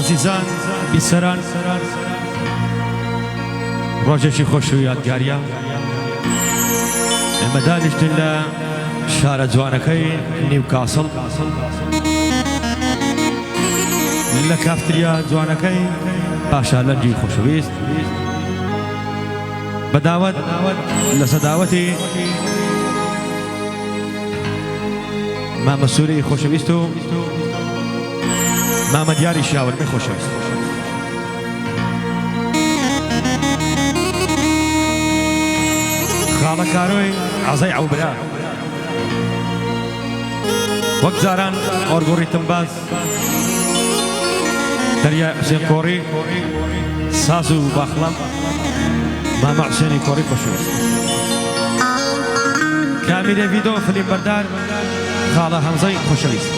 عزیزان بیسەران ڕۆژێکی خۆش و یادگاریە ئێمە دانیشتین لە شارە جوانەکەی نیوکاسڵ لە کافتریا جوانەکەی پاشا لەنجی خۆشەویست بەداوەت لە سەداوەتی مامە سوورەی خۆشەویست و مامە دیاری شاوەرمەی خۆشەویست خاڵە کارۆی عەزای عەوبرا وەک جاران ئۆرگۆڕیتم باز دەریا حوسێن کۆڕی ساز و باخڵەم مامە حوسێنی کۆڕی خۆشەویست کامیرە ڤیدۆ فلیم بەردار خاڵە هەمزەی خۆشەویست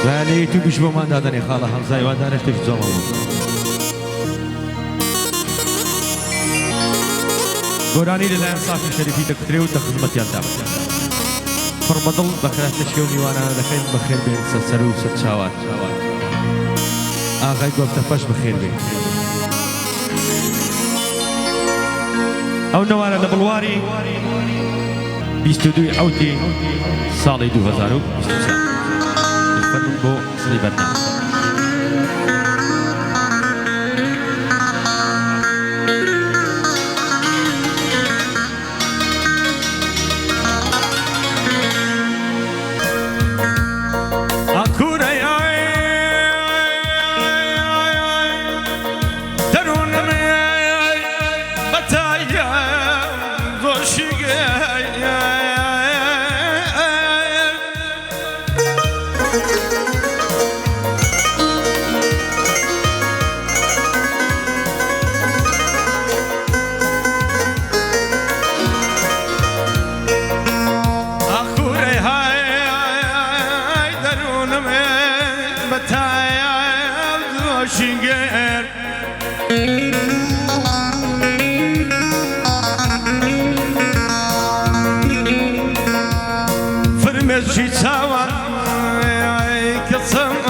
ولی تو گوش بۆمان دادەنێ خاڵە هەمزای وا دانێشتێکی جۆڵە بوو گۆرانی لەلایەن سافی شەریفی دەکوترێ و دە خزمەتیان دابێت پڕ بەدڵ بەخراتە شێو میوانانە دەکەین بەخێر بێن سەر و سەر چاوات ئاغای گۆفتەپەش بەخێر بێن ئەو نەوارە لە بڵواری 22 ئەوتی ساڵی 2023 فرمون بۆ سڵی بەرنامە فرمشي سوا كسماي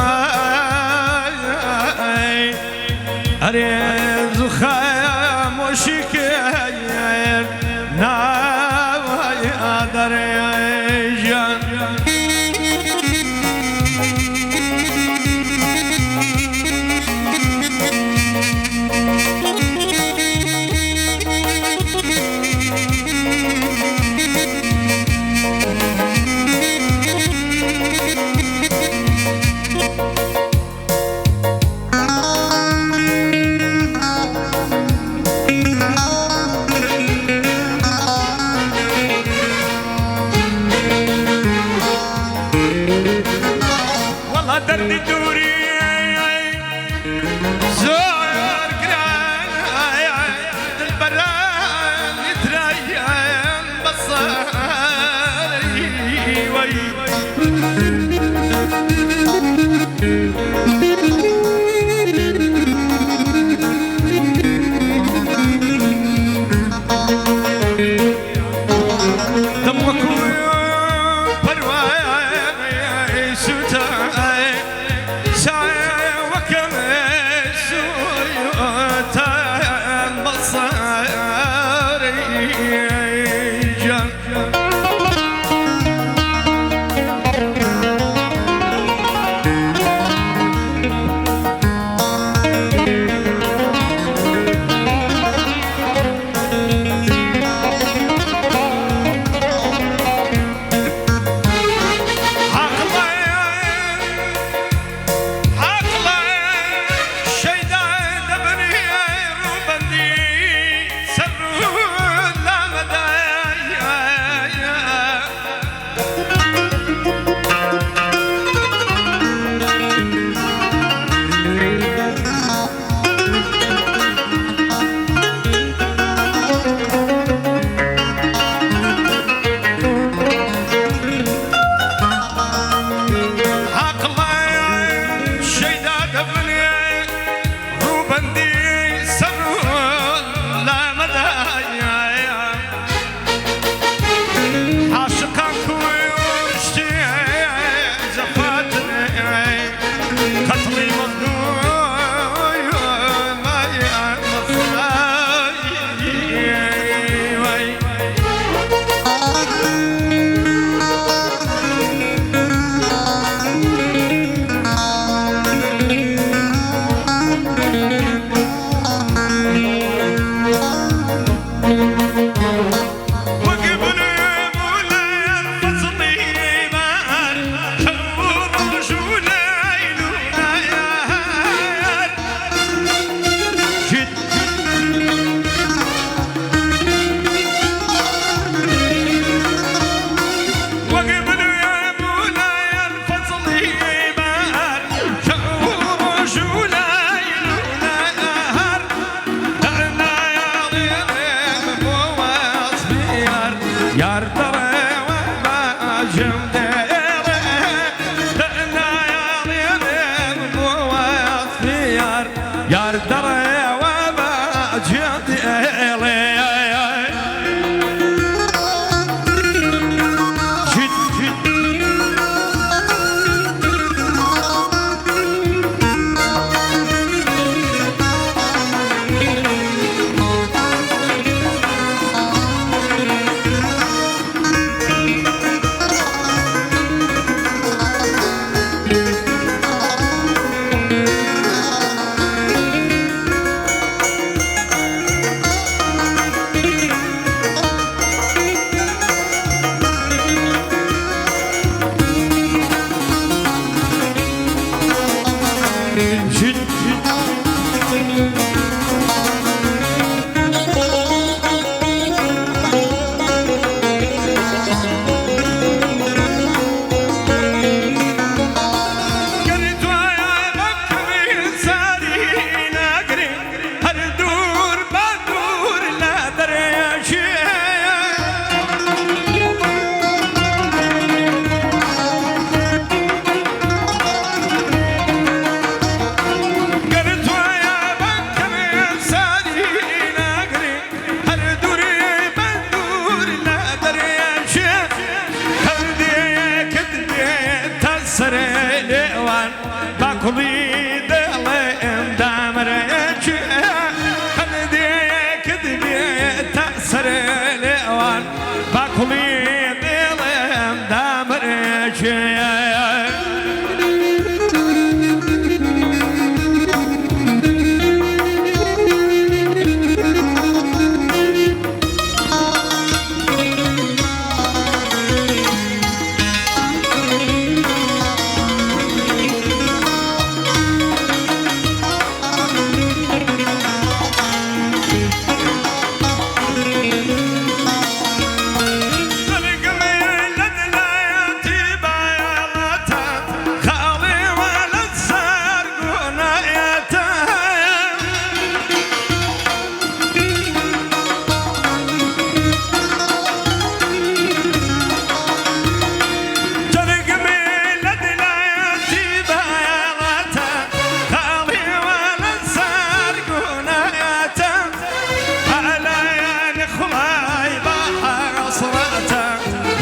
أريز خاموشك ناوي أدريجان دردي دوري زور قران البران يتريان بصاري وي دمك برواي سوتا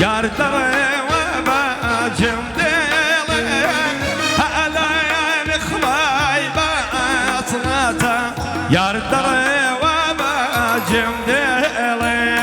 يار دري وباجم ديلي هلا نخباي باطناتا يار دري وباجم ديلي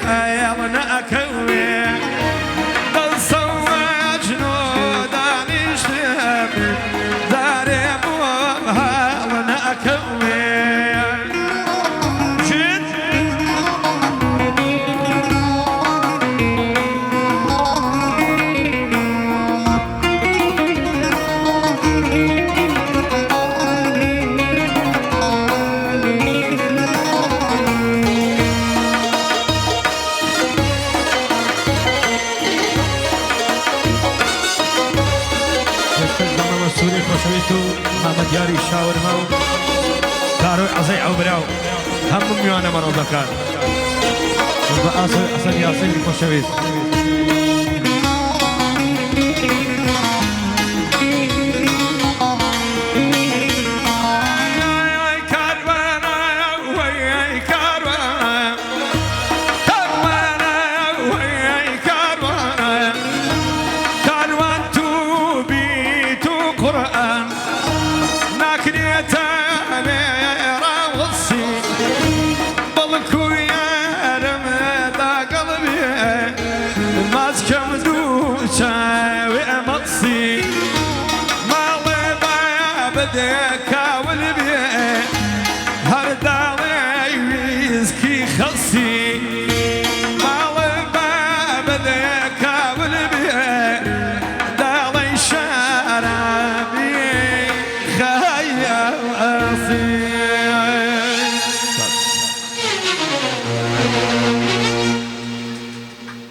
حيالنا أكوي ضل صوى جنودان يشتم داري أبوها لنا أكوي سوري خوشويتو محمد ياري شاور ماو كاروي عزي عمراو هم ميوانا مرو بكار وبقاسو أسد ياسين خوشويت ما الله بابدك والبي